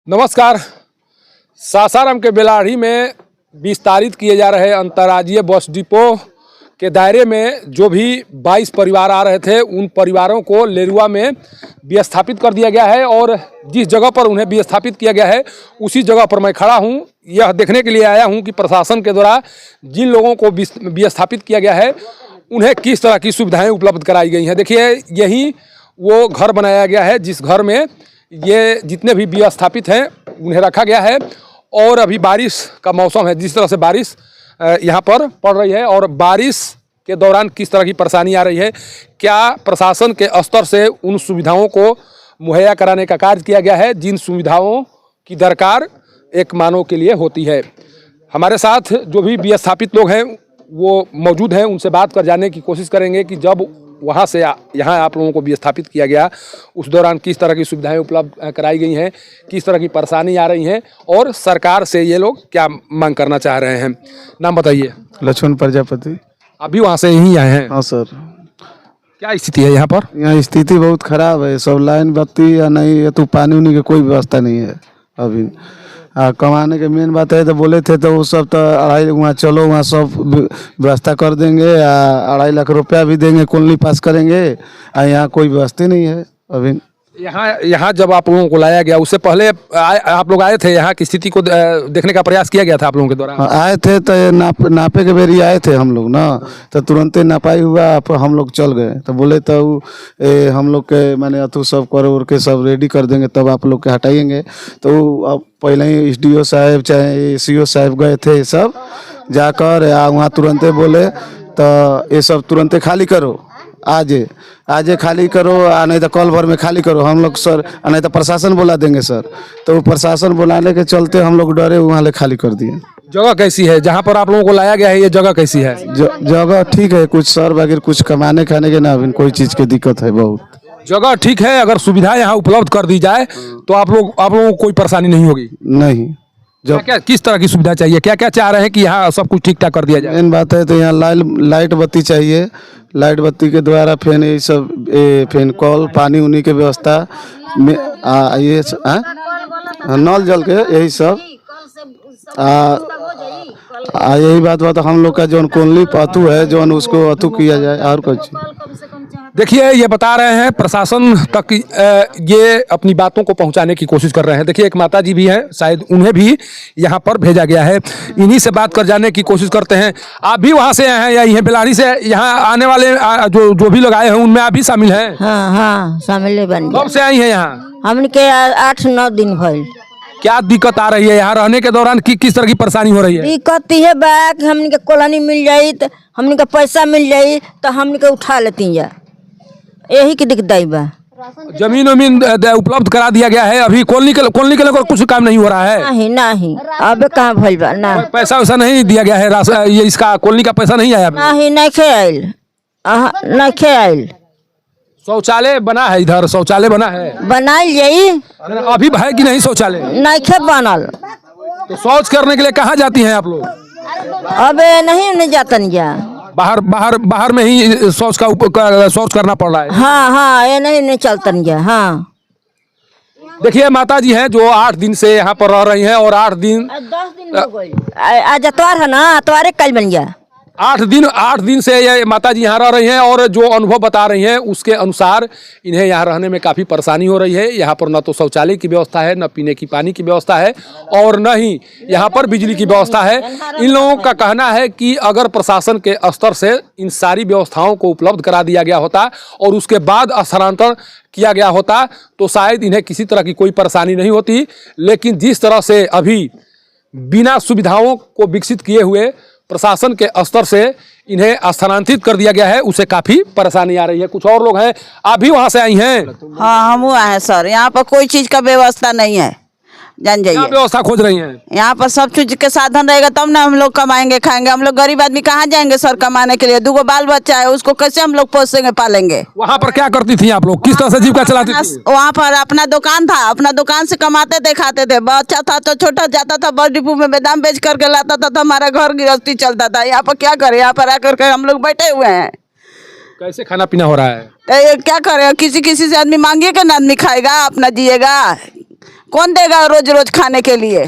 नमस्कार। सासाराम के बेलाढ़ी में विस्तारित किए जा रहे अंतर्राज्यीय बस डिपो के दायरे में जो भी 22 परिवार आ रहे थे उन परिवारों को लेरुआ में विस्थापित कर दिया गया है और जिस जगह पर उन्हें विस्थापित किया गया है उसी जगह पर मैं खड़ा हूं। यह देखने के लिए आया हूं कि प्रशासन के द्वारा जिन लोगों को विस्थापित किया गया है उन्हें किस तरह की सुविधाएं उपलब्ध कराई गई हैं। देखिए, यही वो घर बनाया गया है जिस घर में ये जितने भी विस्थापित हैं उन्हें रखा गया है। और अभी बारिश का मौसम है, जिस तरह से बारिश यहाँ पर पड़ रही है और बारिश के दौरान किस तरह की परेशानी आ रही है, क्या प्रशासन के स्तर से उन सुविधाओं को मुहैया कराने का कार्य किया गया है जिन सुविधाओं की दरकार एक मानव के लिए होती है। हमारे साथ जो भी विस्थापित लोग हैं वो मौजूद हैं, उनसे बात कर जानने की कोशिश करेंगे कि जब वहाँ से यहाँ आप लोगों को विस्थापित किया गया उस दौरान किस तरह की सुविधाएं उपलब्ध कराई गई हैं, किस तरह की परेशानी आ रही हैं और सरकार से ये लोग क्या मांग करना चाह रहे हैं। नाम बताइए। लक्ष्मण प्रजापति। अभी वहाँ से यहीं आए हैं? हाँ सर। क्या स्थिति है यहाँ पर? यहाँ स्थिति बहुत खराब है, सब लाइन बत्ती या नहीं है तो पानी उनी की कोई व्यवस्था नहीं है अभी। कमाने के मेन बात है तो बोले थे तो वो सब तो 2.5 वहाँ चलो वहाँ सब व्यवस्था कर देंगे, 2.5 लाख रुपया भी देंगे, कॉलोनी पास करेंगे। यहाँ कोई व्यवस्था नहीं है अभी। यहाँ जब आप लोगों को लाया गया उससे पहले आप लोग आए थे, यहाँ की स्थिति को देखने का प्रयास किया गया था आप लोगों के द्वारा? आए थे तो नापे के बेरी आए थे हम लोग ना, तो तुरंत नापाई हुआ हम लोग चल गए। तो बोले तो हम लोग के माने अथु सब कर के सब रेडी कर देंगे तब आप लोग के हटाएंगे। तो अब पहले ही SDO साहब चाहे CO साहब गए थे, सब जाकर वहाँ तुरंते बोले तो ये सब तुरंते खाली करो, आज खाली करो, नहीं तो कल भर में खाली करो। हम लोग सर नहीं तो प्रशासन बुला देंगे सर। तो प्रशासन बुलाने के चलते हम लोग डरे वहाँ ले खाली कर दिए। जगह कैसी है जहाँ पर आप लोगों को लाया गया है? ये जगह कैसी है? जगह ठीक है, कुछ सर वगैरह कुछ कमाने खाने के ना अभी कोई चीज़ की दिक्कत है बहुत। जगह ठीक है, अगर सुविधा यहाँ उपलब्ध कर दी जाए तो आप लोगों को कोई परेशानी नहीं होगी? नहीं। क्या किस तरह की सुविधा चाहिए, क्या क्या चाह रहे हैं कि यहाँ सब कुछ ठीक ठाक कर दिया जाए? मेन बात है तो यहाँ लाइट बत्ती चाहिए, लाइट बत्ती के द्वारा फिर ये सब फिर कॉल पानी उनी के व्यवस्था में ये नल जल के यही सब यही बात हम लोग का जो कॉलोनी अथु है जो उसको अथु किया जाए और कुछ। देखिए, ये बता रहे हैं प्रशासन तक ये अपनी बातों को पहुंचाने की कोशिश कर रहे हैं। देखिए, एक माता जी भी हैं, शायद उन्हें भी यहाँ पर भेजा गया है। इन्हीं से बात कर जाने की कोशिश करते हैं। आप भी वहाँ से आए हैं या यहीं बेलाढ़ी से? यहाँ आने वाले जो भी लोग आए हैं उनमें आप भी शामिल हैं? हाँ शामिल बन। कब से आई हैं यहाँ? हमने 8-9 दिन भइल। क्या दिक्कत आ रही है यहाँ रहने के दौरान? किस तरह की परेशानी हो रही है? दिक्कत है बा कि हमने के कॉलोनी मिल जाई तो हमने के पैसा मिल जाई तो हमने के उठा लेती है, यही की दिक्कत बा। जमीन उपलब्ध करा दिया गया है, अभी कॉलोनी के लेकर कुछ काम नहीं हो रहा है? नहीं अब कहाँ भइल बा ना, पैसा वैसा नहीं दिया गया है, ये इसका कॉलोनी का पैसा नहीं आया? नहीं खेल। शौचालय बना है इधर? शौचालय बना है? बनाई जाई अभी है कि नहीं शौचालय? नहीं खे बनल। तो शौच करने के लिए कहाँ जाती हैं आप लोग? अब नहीं जातन जा, बाहर में ही शौच करना पड़ रहा है। हाँ ये नहीं चलतन जा। हाँ देखिए, माता जी हैं जो 8 दिन से यहाँ पर रह रही हैं और 8 दिन 10 दिन हो गई। आज अतवार है ना, अतवारे कल बन गया। 8 दिन से ये माता जी यहाँ रह रही हैं और जो अनुभव बता रही हैं उसके अनुसार इन्हें यहाँ रहने में काफ़ी परेशानी हो रही है। यहाँ पर न तो शौचालय की व्यवस्था है, न पीने की पानी की व्यवस्था है और न ही यहाँ पर बिजली की व्यवस्था है। इन लोगों का कहना है कि अगर प्रशासन के स्तर से इन सारी व्यवस्थाओं को उपलब्ध करा दिया गया होता और उसके बाद स्थानांतरण किया गया होता तो शायद इन्हें किसी तरह की कोई परेशानी नहीं होती। लेकिन जिस तरह से अभी बिना सुविधाओं को विकसित किए हुए प्रशासन के स्तर से इन्हें स्थानांतरित कर दिया गया है, उसे काफी परेशानी आ रही है। कुछ और लोग हैं, आप भी वहां से आई हैं? हाँ हम आए हैं सर। यहाँ पर कोई चीज का व्यवस्था नहीं है, जान जाइए। क्या व्यवस्था खोज रही हैं? यहाँ पर सब चीज के साधन रहेगा तब ना हम लोग कमाएंगे खाएंगे। हम लोग गरीब आदमी कहाँ जाएंगे सर कमाने के लिए? 2 बाल बच्चा है, उसको कैसे हम लोग पोसेंगे पालेंगे? वहाँ पर क्या करती थी आप लोग, किस तरह से जीविका चलाती थी? वहाँ पर अपना दुकान था, अपना दुकान से कमाते थे खाते थे। बच्चा था तो छोटा जाता था बस डिपो में बादाम बेच करके लाता था तो हमारा घर गृहस्थी चलता था। यहाँ पर क्या करे, यहाँ पर आकर के हम लोग बैठे हुए हैं। कैसे खाना पीना हो रहा है? क्या करे, किसी से आदमी मांगिएगा ना, आदमी खाएगा अपना जिएगा। कौन देगा रोज रोज खाने के लिए?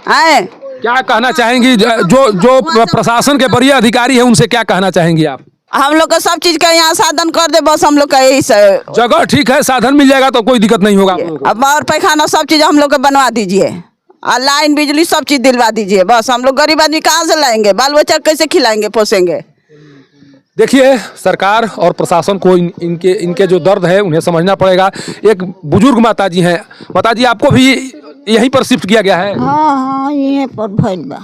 हैं? क्या कहना चाहेंगी जो प्रशासन के वरीय अधिकारी हैं उनसे क्या कहना चाहेंगी आप? हम लोग को सब चीज का यहाँ साधन कर दे, बस हम लोग का यही जगह ठीक है, साधन मिल जाएगा तो कोई दिक्कत नहीं होगा आप लोगों को। अब और पैखाना सब चीज हम लोग को बनवा दीजिए, और लाइन बिजली सब चीज दिलवा दीजिए। बस हम लोग गरीब आदमी कहाँ से लाएंगे, बाल बच्चा कैसे खिलाएंगे पोसेंगे? देखिए, सरकार और प्रशासन को इनके जो दर्द है उन्हें समझना पड़ेगा। एक बुजुर्ग माताजी हैं। माताजी, आपको भी यहीं पर शिफ्ट किया गया है? हाँ, यहीं पर भइल बा।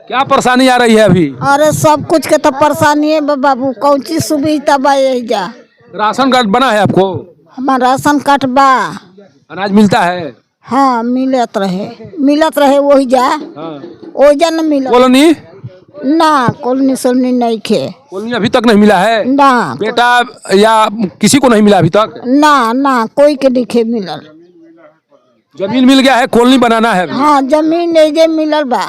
क्या परेशानी आ रही है अभी? अरे सब कुछ के तो परेशानी है बाबू, कौन चीज सुविधा बा यही जा। राशन कार्ड बना है आपको? हमारा राशन कार्ड बा। अनाज मिलता है? हाँ, मिलत रहे वही जा। हाँ। वही जा न मिलत कॉलोनी? ना, कॉलोनी सोलनी नहीं खे। कॉलोनी अभी तक नहीं मिला है? ना बेटा या किसी को नहीं मिला अभी तक? ना कोई के दिखे मिलल। जमीन मिल गया है, कॉलोनी बनाना है? हाँ, जमीन नहीं जे मिलल बा।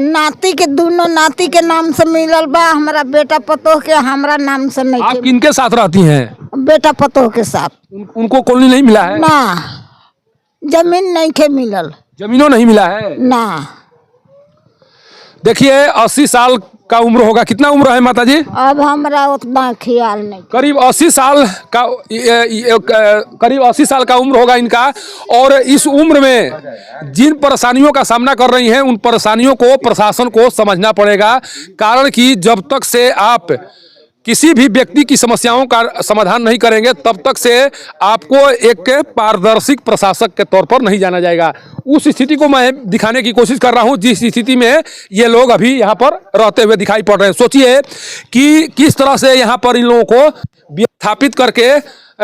नाती के दोनों नाती के नाम से मिलल बा। हमारा बेटा पतोह के हमरा नाम से नहीं। आप किनके साथ रहती हैं? बेटा पतोह के साथ। उनको कॉलोनी नहीं मिला है? ना, जमीन नहीं खे मिलल। जमीनों नहीं मिला है? ना। देखिए, 80 साल का उम्र होगा। कितना उम्र है माताजी? अब हमरा उतना ख्याल नहीं। करीब 80 साल का करीब 80 साल का उम्र होगा इनका। और इस उम्र में जिन परेशानियों का सामना कर रही हैं उन परेशानियों को प्रशासन को समझना पड़ेगा। कारण कि जब तक से आप किसी भी व्यक्ति की समस्याओं का समाधान नहीं करेंगे तब तक से आपको एक पारदर्शी प्रशासक के तौर पर नहीं जाना जाएगा। उस स्थिति को मैं दिखाने की कोशिश कर रहा हूं जिस स्थिति में ये लोग अभी यहाँ पर रहते हुए दिखाई पड़ रहे हैं। सोचिए कि किस तरह से यहाँ पर इन लोगों को विस्थापित करके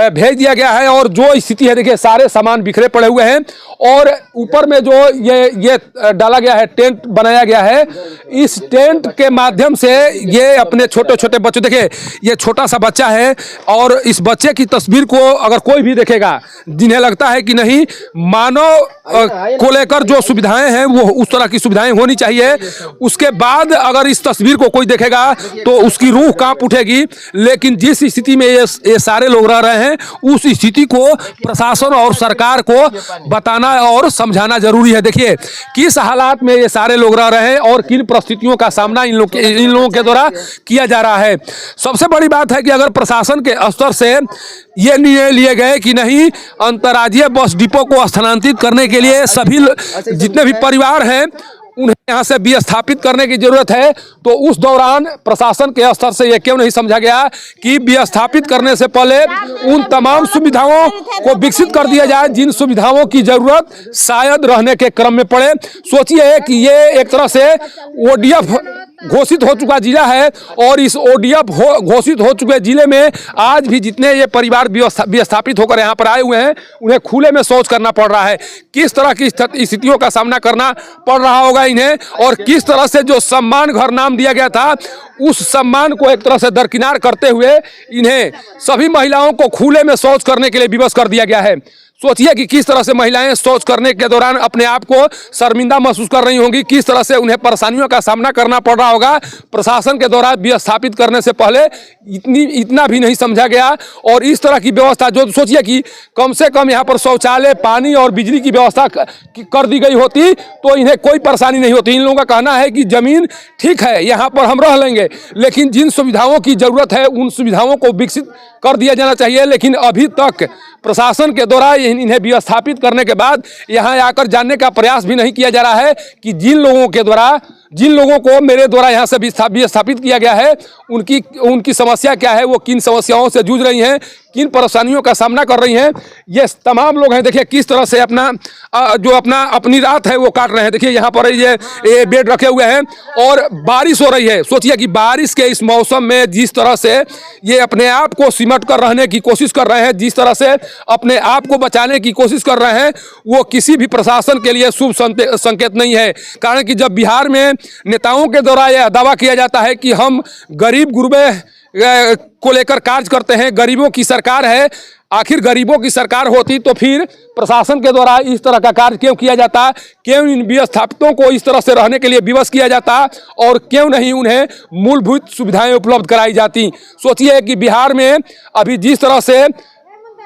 भेज दिया गया है। और जो स्थिति है, देखिए, सारे सामान बिखरे पड़े हुए हैं और ऊपर में जो ये डाला गया है, टेंट बनाया गया है, इस टेंट के माध्यम से ये अपने छोटे छोटे बच्चे, देखिए ये छोटा सा बच्चा है और इस बच्चे की तस्वीर को अगर कोई भी देखेगा, जिन्हें लगता है कि नहीं मानव को लेकर जो सुविधाएं हैं वो उस तरह की सुविधाएं होनी चाहिए, उसके बाद अगर इस तस्वीर को कोई देखेगा तो उसकी रूह कांप उठेगी। लेकिन जिस स्थिति में ये सारे लोग रह रहे हैं उस स्थिति को प्रशासन और सरकार को बताना और समझाना जरूरी है। देखिए किस हालात में ये सारे लोग रह रहे हैं और किन परिस्थितियों का सामना इन लोगों के द्वारा किया जा रहा है। सबसे बड़ी बात है कि अगर प्रशासन के स्तर से ये निर्णय लिए गए कि नहीं, अंतर्राज्यीय बस डिपो को स्थानांतरित करने के लिए सभी जितने भी परिवार हैं उन्हें यहाँ से विस्थापित करने की जरूरत है, तो उस दौरान प्रशासन के स्तर से यह क्यों नहीं समझा गया कि विस्थापित करने से पहले उन तमाम सुविधाओं को विकसित कर दिया जाए जिन सुविधाओं की जरूरत शायद रहने के क्रम में पड़े। सोचिए कि ये एक तरह से ODF घोषित हो चुका जिला है और इस ODF घोषित हो चुके जिले में आज भी जितने ये परिवार विस्थापित होकर यहाँ पर आए हुए हैं उन्हें खुले में शौच करना पड़ रहा है। किस तरह की स्थितियों का सामना करना पड़ रहा होगा इन्हें, और किस तरह से जो सम्मान घर नाम दिया गया था उस सम्मान को एक तरह से दरकिनार करते हुए इन्हें सभी महिलाओं को खुले में शौच करने के लिए विवश कर दिया गया है। सोचिए कि किस तरह से महिलाएं शौच करने के दौरान अपने आप को शर्मिंदा महसूस कर रही होंगी, किस तरह से उन्हें परेशानियों का सामना करना पड़ रहा होगा। प्रशासन के द्वारा विस्थापित करने से पहले इतना भी नहीं समझा गया और इस तरह की व्यवस्था, जो सोचिए कि कम से कम यहाँ पर शौचालय, पानी और बिजली की व्यवस्था कर दी गई होती तो इन्हें कोई परेशानी नहीं होती। इन लोगों का कहना है कि जमीन ठीक है, यहाँ पर हम रह लेंगे, लेकिन जिन सुविधाओं की जरूरत है उन सुविधाओं को विकसित कर दिया जाना चाहिए। लेकिन अभी तक प्रशासन के द्वारा इन्हें विस्थापित करने के बाद यहाँ आकर जानने का प्रयास भी नहीं किया जा रहा है कि जिन लोगों को मेरे द्वारा यहाँ से विस्थापित किया गया है उनकी समस्या क्या है, वो किन समस्याओं से जूझ रही हैं, किन परेशानियों का सामना कर रही हैं। ये तमाम लोग हैं, देखिए किस तरह से अपनी रात है वो काट रहे हैं। देखिए यहाँ पर ये बेड रखे हुए हैं और बारिश हो रही है। सोचिए कि बारिश के इस मौसम में जिस तरह से ये अपने आप को सिमट कर रहने की कोशिश कर रहे हैं, जिस तरह से अपने आप को बचाने की कोशिश कर रहे हैं, वो किसी भी प्रशासन के लिए शुभ संकेत नहीं है। कारण कि जब बिहार में नेताओं के द्वारा यह दावा किया जाता है कि हम गरीब गुरबे को लेकर कार्य करते हैं, गरीबों की सरकार है, आखिर गरीबों की सरकार होती तो फिर प्रशासन के द्वारा इस तरह का कार्य क्यों किया जाता, क्यों इन विस्थापितों को इस तरह से रहने के लिए विवश किया जाता और क्यों नहीं उन्हें मूलभूत सुविधाएं उपलब्ध कराई जाती। सोचिए कि बिहार में अभी जिस तरह से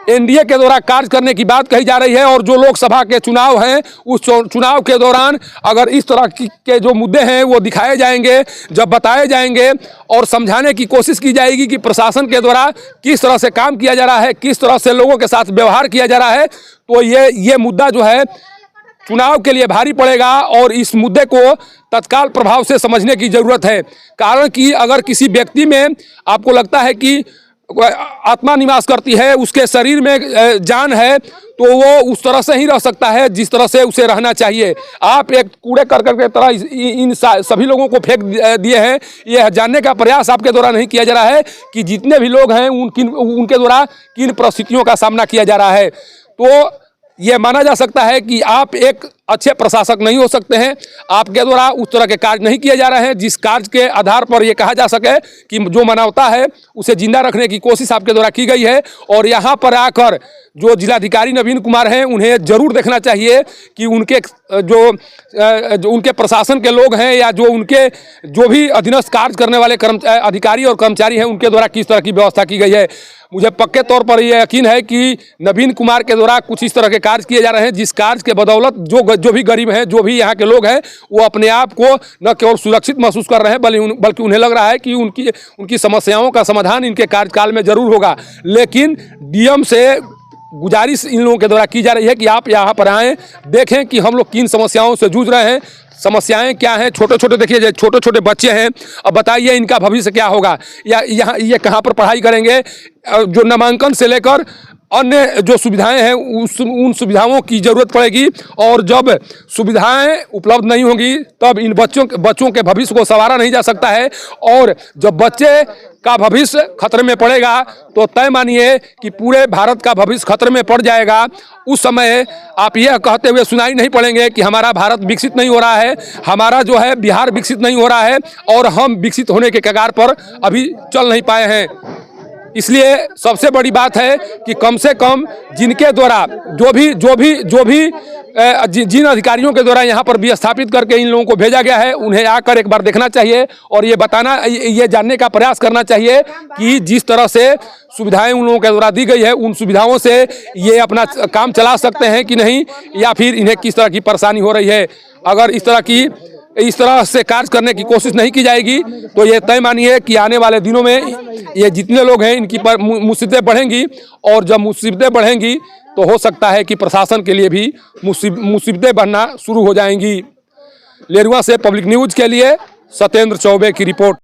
एनडीए के द्वारा कार्य करने की बात कही जा रही है। और जो लोकसभा के चुनाव हैं उस चुनाव के दौरान अगर इस तरह के जो मुद्दे हैं वो दिखाए जाएंगे, जब बताए जाएंगे और समझाने की कोशिश की जाएगी कि प्रशासन के द्वारा किस तरह से काम किया जा रहा है, किस तरह से लोगों के साथ व्यवहार किया जा रहा है, तो ये मुद्दा जो है चुनाव के लिए भारी पड़ेगा। और इस मुद्दे को तत्काल प्रभाव से समझने की ज़रूरत है। कारण कि अगर किसी व्यक्ति में आपको लगता है कि आत्मा निवास करती है, उसके शरीर में जान है, तो वो उस तरह से ही रह सकता है जिस तरह से उसे रहना चाहिए। आप एक कूड़े करकट के तरह इन सभी लोगों को फेंक दिए हैं। यह जानने का प्रयास आपके द्वारा नहीं किया जा रहा है कि जितने भी लोग हैं उनके द्वारा किन परिस्थितियों का सामना किया जा रहा है। तो ये माना जा सकता है कि आप एक अच्छे प्रशासक नहीं हो सकते हैं। आपके द्वारा उस तरह के कार्य नहीं किए जा रहे हैं जिस कार्य के आधार पर ये कहा जा सके कि जो मानवता है उसे जिंदा रखने की कोशिश आपके द्वारा की गई है। और यहाँ पर आकर जो जिलाधिकारी नवीन कुमार हैं उन्हें जरूर देखना चाहिए कि उनके जो उनके प्रशासन के लोग हैं या जो भी अधीनस्थ कार्य करने वाले अधिकारी और कर्मचारी हैं उनके द्वारा किस तरह की व्यवस्था की गई है। मुझे पक्के तौर पर यह यकीन है कि नवीन कुमार के द्वारा कुछ इस तरह के कार्य किए जा रहे हैं जिस कार्य के बदौलत जो भी गरीब हैं, जो भी यहाँ के लोग हैं, वो अपने आप को न केवल सुरक्षित महसूस कर रहे हैं बल्कि उन्हें लग रहा है कि उनकी समस्याओं का समाधान इनके कार्यकाल में जरूर होगा। लेकिन डीएम से गुजारिश इन लोगों के द्वारा की जा रही है कि आप यहाँ पर आएँ, देखें कि हम लोग किन समस्याओं से जूझ रहे हैं, समस्याएं क्या हैं। छोटे छोटे देखिए, छोटे छोटे बच्चे हैं, अब बताइए इनका भविष्य क्या होगा, या यहाँ ये कहाँ पर पढ़ाई करेंगे। जो नामांकन से लेकर अन्य जो सुविधाएं हैं उन सुविधाओं की ज़रूरत पड़ेगी। और जब सुविधाएं उपलब्ध नहीं होंगी तब इन बच्चों के भविष्य को संवारा नहीं जा सकता है। और जब बच्चे का भविष्य खतरे में पड़ेगा तो तय मानिए कि पूरे भारत का भविष्य खतरे में पड़ जाएगा। उस समय आप यह कहते हुए सुनाई नहीं पड़ेंगे कि हमारा भारत विकसित नहीं हो रहा है, हमारा जो है बिहार विकसित नहीं हो रहा है और हम विकसित होने के कगार पर अभी चल नहीं पाए हैं। इसलिए सबसे बड़ी बात है कि कम से कम जिनके द्वारा जो भी जिन अधिकारियों के द्वारा यहाँ पर विस्थापित करके इन लोगों को भेजा गया है उन्हें आकर एक बार देखना चाहिए और ये जानने का प्रयास करना चाहिए कि जिस तरह से सुविधाएं उन लोगों के द्वारा दी गई है उन सुविधाओं से ये अपना काम चला सकते हैं कि नहीं, या फिर इन्हें किस तरह की परेशानी हो रही है। अगर इस तरह से कार्य करने की कोशिश नहीं की जाएगी तो ये तय मानिए कि आने वाले दिनों में ये जितने लोग हैं इनकी मुसीबतें बढ़ेंगी। और जब मुसीबतें बढ़ेंगी तो हो सकता है कि प्रशासन के लिए भी मुसीबतें बढ़ना शुरू हो जाएंगी। लेरुआ से पब्लिक न्यूज़ के लिए सत्येंद्र चौबे की रिपोर्ट।